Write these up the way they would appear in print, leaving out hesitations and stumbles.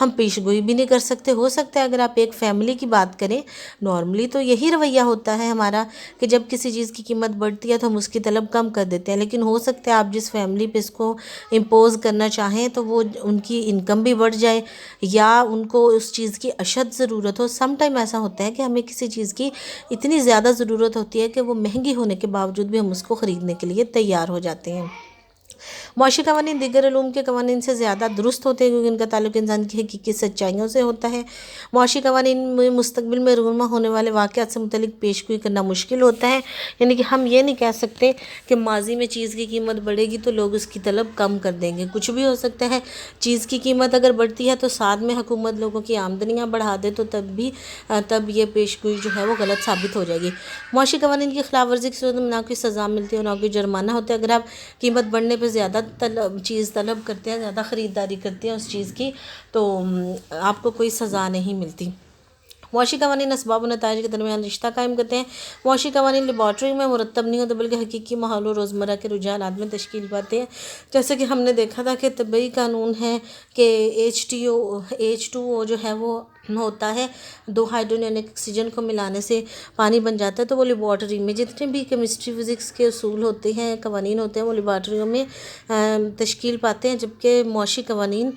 ہم پیش گوئی بھی نہیں کر سکتے۔ ہو سکتا ہے اگر آپ ایک فیملی کی بات کریں، نارملی تو یہی رویہ ہوتا ہے ہمارا کہ جب کسی چیز کی قیمت بڑھتی ہے تو ہم اس کی طلب کم کر دیتے ہیں، لیکن ہو سکتا ہے آپ جس فیملی پہ اس کو امپوز کرنا چاہیں تو وہ ان کی انکم بھی بڑھ جائے یا ان کو اس چیز کی اشد ضرورت ہو۔ سم ٹائم ایسا ہوتا ہے کہ ہمیں کسی چیز کی اتنی زیادہ ضرورت ہوتی ہے کہ وہ مہنگی ہونے کے باوجود بھی ہم اس کو خریدنے کے لیے تیار ہو جاتے ہیں۔ معاشی قوانین دیگر علوم کے قوانین سے زیادہ درست ہوتے ہیں کیونکہ ان کا تعلق انسان کی حقیقی سچائیوں سے ہوتا ہے۔ معاشی قوانین میں مستقبل میں رونما ہونے والے واقعات سے متعلق پیش گوئی کرنا مشکل ہوتا ہے، یعنی کہ ہم یہ نہیں کہہ سکتے کہ ماضی میں چیز کی قیمت بڑھے گی تو لوگ اس کی طلب کم کر دیں گے، کچھ بھی ہو سکتا ہے۔ چیز کی قیمت اگر بڑھتی ہے تو ساتھ میں حکومت لوگوں کی آمدنیاں بڑھا دے تو تب یہ پیش گوئی جو ہے وہ غلط ثابت ہو جائے گی۔ معاشی قوانین کی خلاف ورزی کی صورت میں نہ کوئی سزا ملتی ہے اور نہ کوئی جرمانہ ہوتا ہے۔ اگر آپ قیمت بڑھنے پہ زیادہ چیز طلب کرتے ہیں، زیادہ خریداری کرتے ہیں اس چیز کی، تو آپ کو کوئی سزا نہیں ملتی۔ معاشی قوانین اسباب و نتائج کے درمیان رشتہ قائم کرتے ہیں۔ معاشی قوانین لیبارٹری میں مرتب نہیں ہوتے بلکہ حقیقی ماحول و روزمرہ کے رجحانات میں تشکیل پاتے ہیں۔ جیسے کہ ہم نے دیکھا تھا کہ طبی قانون ہے کہ H2O جو ہے وہ ہوتا ہے، 2 ہائیڈروجن آکسیجن کو ملانے سے پانی بن جاتا ہے، تو وہ لیبارٹری میں جتنے بھی کیمسٹری فزکس کے اصول ہوتے ہیں، قوانین ہوتے ہیں، وہ لیبارٹریوں میں تشکیل پاتے ہیں، جبکہ معاشی قوانین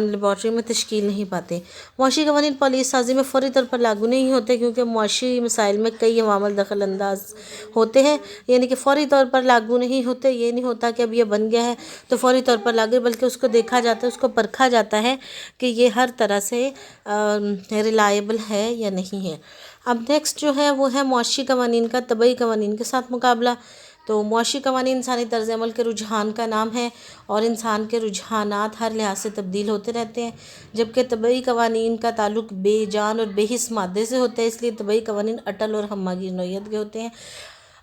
لیبارٹری میں تشکیل نہیں پاتے۔ معاشی قوانین پالیسی سازی میں فوری طور پر لاگو نہیں ہوتے کیونکہ معاشی مسائل میں کئی عوامل دخل انداز ہوتے ہیں، یعنی کہ فوری طور پر لاگو نہیں ہوتے۔ یہ نہیں ہوتا کہ اب یہ بن گیا ہے تو فوری طور پر لاگو، بلکہ اس کو دیکھا جاتا ہے، اس کو پرکھا جاتا ہے کہ یہ ہر طرح سے ریلائبل ہے یا نہیں ہے۔ اب نیکسٹ جو ہے وہ ہے معاشی قوانین کا طبعی قوانین کے ساتھ مقابلہ۔ تو معاشی قوانین انسانی طرز عمل کے رجحان کا نام ہے اور انسان کے رجحانات ہر لحاظ سے تبدیل ہوتے رہتے ہیں، جبکہ طبعی قوانین کا تعلق بے جان اور بے حس مادے سے ہوتا ہے، اس لیے طبعی قوانین اٹل اور ہمہ گیر نوعیت کے ہوتے ہیں۔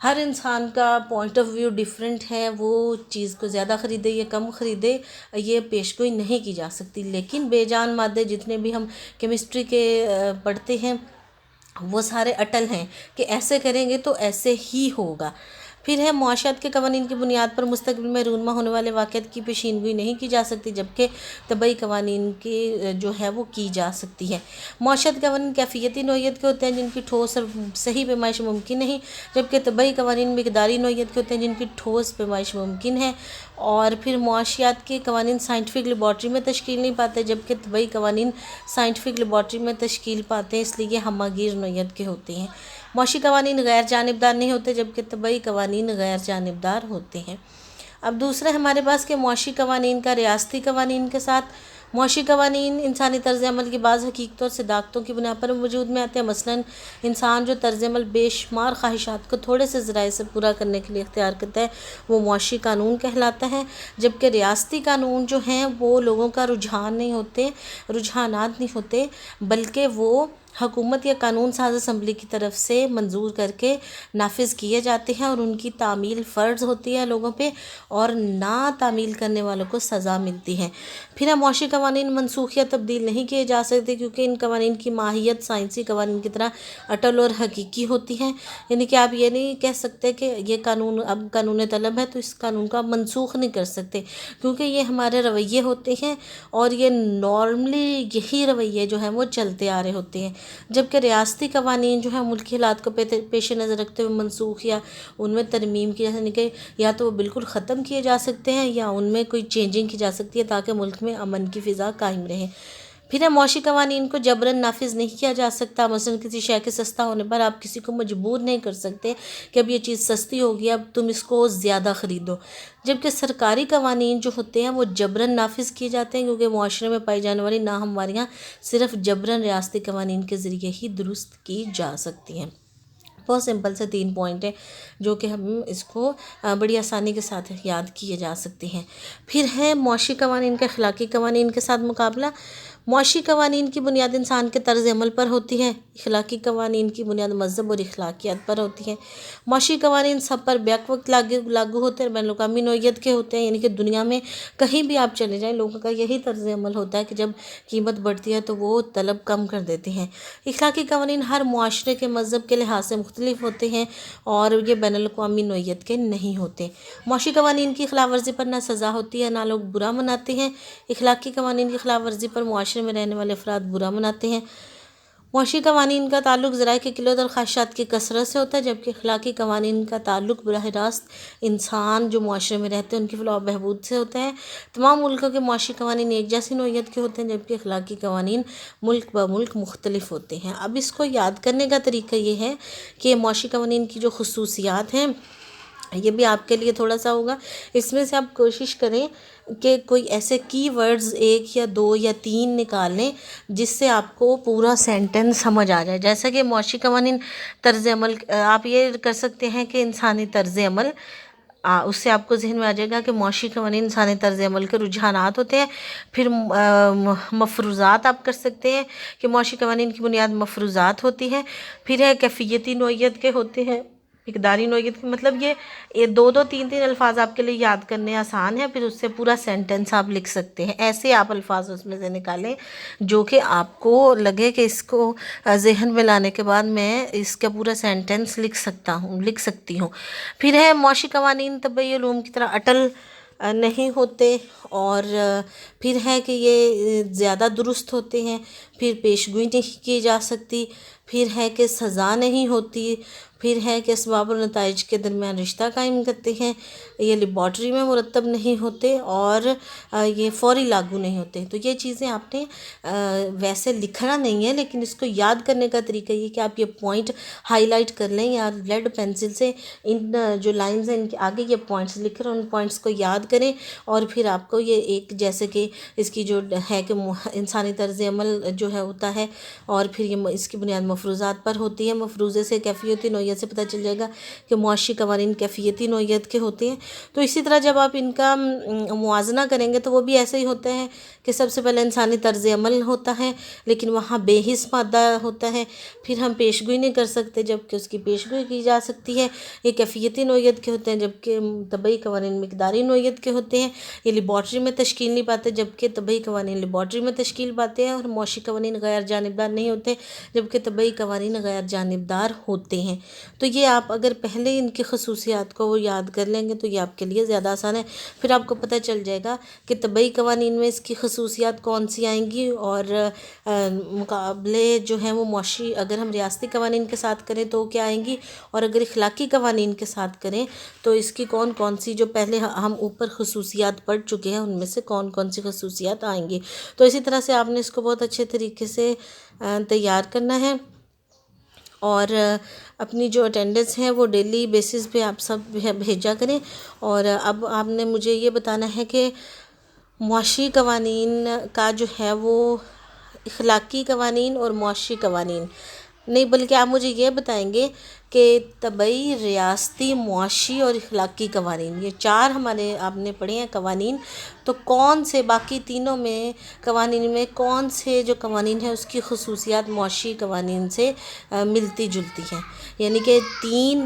ہر انسان کا پوائنٹ آف ویو ڈیفرنٹ ہے، وہ چیز کو زیادہ خریدے یا کم خریدے یہ پیش گوئی نہیں کی جا سکتی، لیکن بے جان مادے جتنے بھی ہم کیمسٹری کے پڑھتے ہیں وہ سارے اٹل ہیں کہ ایسے کریں گے تو ایسے ہی ہوگا۔ پھر ہے معاشیات کے قوانین کی بنیاد پر مستقبل میں رونما ہونے والے واقعات کی پیشین گوئی نہیں کی جا سکتی، جبکہ طبعی قوانین کی جو ہے وہ کی جا سکتی ہے۔ معاشیات کے قوانین کیفیتی نوعیت کے ہوتے ہیں جن کی ٹھوس اور صحیح پیمائش ممکن نہیں، جبکہ طبعی قوانین مقداری نوعیت کے ہوتے ہیں جن کی ٹھوس پیمائش ممکن ہے۔ اور پھر معاشیات کے قوانین سائنٹیفک لیبارٹری میں تشکیل نہیں پاتے، جبکہ طبعی قوانین سائنٹیفک لیبارٹری میں تشکیل پاتے ہیں، اس لیے یہ ہمہ گیر نوعیت کے ہوتے ہیں۔ معاشی قوانین غیر جانبدار نہیں ہوتے جبکہ طبعی قوانین غیر جانبدار ہوتے ہیں۔ اب دوسرا ہمارے پاس کہ معاشی قوانین کا ریاستی قوانین کے ساتھ۔ معاشی قوانین انسانی طرز عمل کی بعض حقیقتوں اور صداقتوں کی بنا پر وجود میں آتے ہیں، مثلاً انسان جو طرز عمل بے شمار خواہشات کو تھوڑے سے ذرائع سے پورا کرنے کے لیے اختیار کرتا ہے وہ معاشی قانون کہلاتا ہے، جبکہ ریاستی قانون جو ہیں وہ لوگوں کا رجحان نہیں ہوتے، رجحانات نہیں ہوتے، بلکہ وہ حکومت یا قانون ساز اسمبلی کی طرف سے منظور کر کے نافذ کیے جاتے ہیں اور ان کی تعمیل فرض ہوتی ہے لوگوں پہ اور نہ تعمیل کرنے والوں کو سزا ملتی ہے۔ پھر ہم معاشی قوانین منسوخ یا تبدیل نہیں کیے جا سکتے کیونکہ ان قوانین کی ماہیت سائنسی قوانین کی طرح اٹل اور حقیقی ہوتی ہے، یعنی کہ آپ یہ نہیں کہہ سکتے کہ یہ قانون اب قانون طلب ہے تو اس قانون کو آپ منسوخ نہیں کر سکتے، کیونکہ یہ ہمارے رویے ہوتے ہیں اور یہ نارملی یہی رویے جو ہیں وہ چلتے آ رہے ہوتے ہیں، جبکہ ریاستی قوانین جو ہیں ملکی حالات کو پیش نظر رکھتے ہوئے منسوخ یا ان میں ترمیم کی یعنی کہ یا تو وہ بالکل ختم کیے جا سکتے ہیں یا ان میں کوئی چینجنگ کی جا سکتی ہے تاکہ ملک میں امن کی فضا قائم رہے۔ پھر ہے معاشی قوانین کو جبراً نافذ نہیں کیا جا سکتا، مثلاً کسی شے کے سستا ہونے پر آپ کسی کو مجبور نہیں کر سکتے کہ اب یہ چیز سستی ہوگی اب تم اس کو زیادہ خریدو، جبکہ سرکاری قوانین جو ہوتے ہیں وہ جبراً نافذ کیے جاتے ہیں کیونکہ معاشرے میں پائی جانے والی ناہمواریاں صرف جبراً ریاستی قوانین کے ذریعے ہی درست کی جا سکتی ہیں۔ بہت سمپل سے 3 پوائنٹ ہیں جو کہ ہم اس کو بڑی آسانی کے ساتھ یاد کیے جا سکتے ہیں۔ پھر ہے معاشی قوانین کا اخلاقی قوانین کے ساتھ مقابلہ۔ معاشی قوانین کی بنیاد انسان کے طرز عمل پر ہوتی ہے، اخلاقی قوانین کی بنیاد مذہب اور اخلاقیات پر ہوتی ہے۔ معاشی قوانین سب پر بیک وقت لاگو ہوتے ہیں، بین الاقوامی نوعیت کے ہوتے ہیں، یعنی کہ دنیا میں کہیں بھی آپ چلے جائیں لوگوں کا یہی طرز عمل ہوتا ہے کہ جب قیمت بڑھتی ہے تو وہ طلب کم کر دیتے ہیں۔ اخلاقی قوانین ہر معاشرے کے مذہب کے لحاظ سے مختلف ہوتے ہیں اور یہ بین الاقوامی نوعیت کے نہیں ہوتے۔ معاشی قوانین کی خلاف ورزی پر نہ سزا ہوتی ہے نہ لوگ برا مناتے ہیں۔ اخلاقی قوانین کی خلاف ورزی پر معاشرے میں رہنے والے افراد برا مناتے ہیں۔ معاشی قوانین کا تعلق ذرائع کی قلت اور خواہشات کی کثرت سے ہوتا ہے، جبکہ اخلاقی قوانین کا تعلق براہ راست انسان جو معاشرے میں رہتے ہیں ان کی فلاح و بہبود سے ہوتا ہے۔ تمام ملکوں کے معاشی قوانین ایک جیسی نوعیت کے ہوتے ہیں، جبکہ اخلاقی قوانین ملک بہ ملک مختلف ہوتے ہیں۔ اب اس کو یاد کرنے کا طریقہ یہ ہے کہ معاشی قوانین کی جو خصوصیات ہیں یہ بھی آپ کے لیے تھوڑا سا ہوگا، اس میں سے آپ کوشش کریں کہ کوئی ایسے کی ورڈز 1 یا 2 یا 3 نکال لیں جس سے آپ کو پورا سینٹنس سمجھ آ جائے۔ جیسا کہ معاشی قوانین طرز عمل، آپ یہ کر سکتے ہیں کہ انسانی طرز عمل، اس سے آپ کو ذہن میں آ جائے گا کہ معاشی قوانین انسانی طرز عمل کے رجحانات ہوتے ہیں۔ پھر مفروضات آپ کر سکتے ہیں کہ معاشی قوانین کی بنیاد مفروضات ہوتی ہے۔ پھر ہے کیفیتی نوعیت کے ہوتے ہیں، مقداری نوعیت کے، مطلب یہ 2 3 الفاظ آپ کے لیے یاد کرنے آسان ہے، پھر اس سے پورا سینٹنس آپ لکھ سکتے ہیں۔ ایسے آپ الفاظ اس میں سے نکالیں جو کہ آپ کو لگے کہ اس کو ذہن میں لانے کے بعد میں اس کا پورا سینٹنس لکھ سکتی ہوں۔ پھر ہے معاشی قوانین طبعی علوم کی طرح اٹل نہیں ہوتے، اور پھر ہے کہ یہ زیادہ درست ہوتے ہیں، پھر پیشگوئی نہیں کی جا سکتی، پھر ہے کہ سزا نہیں ہوتی، پھر ہے کہ اسباب اور نتائج کے درمیان رشتہ قائم کرتے ہیں، یہ لیبارٹری میں مرتب نہیں ہوتے، اور یہ فوری لاگو نہیں ہوتے۔ تو یہ چیزیں آپ نے ویسے لکھنا نہیں ہے، لیکن اس کو یاد کرنے کا طریقہ یہ کہ آپ یہ پوائنٹ ہائی لائٹ کر لیں یا لیڈ پینسل سے ان جو لائنز ہیں ان کے آگے یہ پوائنٹس لکھ کر ان پوائنٹس کو یاد کریں، اور پھر آپ کو یہ ایک جیسے کہ اس کی جو ہے کہ انسانی طرز عمل جو ہے ہوتا ہے، اور پھر یہ اس کی بنیاد مفروضات پر ہوتی ہے۔ مفروضے سے کیفیتی نوعیت سے پتہ چل جائے گا کہ معاشی قوانین کیفیتی نوعیت کے ہوتے ہیں۔ تو اسی طرح جب آپ ان کا موازنہ کریں گے تو وہ بھی ایسے ہی ہوتے ہیں کہ سب سے پہلے انسانی طرز عمل ہوتا ہے، لیکن وہاں بے حس مادہ ہوتا ہے، پھر ہم پیشگوئی نہیں کر سکتے جبکہ اس کی پیشگوئی کی جا سکتی ہے۔ یہ کیفیتی نوعیت کے ہوتے ہیں جبکہ طبعی قوانین مقداری نوعیت کے ہوتے ہیں۔ یہ لیبارٹری میں تشکیل نہیں پاتے جبکہ طبعی قوانین لیبارٹری میں تشکیل پاتے ہیں، اور معاشی قوانین غیر جانبدار نہیں ہوتے جبکہ طبعی قوانین غیر جانبدار ہوتے ہیں۔ تو یہ آپ اگر پہلے ان کی خصوصیات کو وہ یاد کر لیں گے تو یہ آپ کے لیے زیادہ آسان ہے۔ پھر آپ کو پتہ چل جائے گا کہ طبعی قوانین میں اس کی خصوصیات کون سی آئیں گی، اور مقابلے جو ہیں وہ معاشی، اگر ہم ریاستی قوانین کے ساتھ کریں تو کیا آئیں گی، اور اگر اخلاقی قوانین کے ساتھ کریں تو اس کی کون کون سی جو پہلے ہم اوپر خصوصیات پڑھ چکے ہیں ان میں سے کون کون سی خصوصیات آئیں گی۔ تو اسی طرح سے آپ نے اس کو بہت اچھے طریقے سے تیار کرنا ہے، اور اپنی جو اٹینڈنس ہے وہ ڈیلی بیسس پہ آپ سب بھیجا کریں۔ اور اب آپ نے مجھے یہ بتانا ہے کہ معاشی قوانین کا جو ہے وہ اخلاقی قوانین اور معاشی قوانین نہیں، بلکہ آپ مجھے یہ بتائیں گے کہ طبعی، ریاستی، معاشی اور اخلاقی قوانین، یہ 4 ہمارے آپ نے پڑھے ہیں قوانین، تو کون سے باقی تینوں میں قوانین میں کون سے جو قوانین ہیں اس کی خصوصیات معاشی قوانین سے ملتی جلتی ہیں، یعنی کہ 3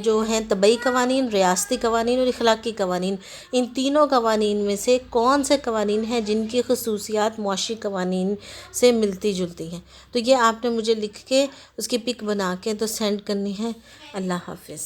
جو ہیں طبعی قوانین، ریاستی قوانین اور اخلاقی قوانین، ان تینوں قوانین میں سے کون سے قوانین ہیں جن کی خصوصیات معاشی قوانین سے ملتی جلتی ہیں۔ تو یہ آپ نے مجھے لکھ کے اس کی پک بنا کے تو سینڈ کرنی ہے۔ اللہ حافظ۔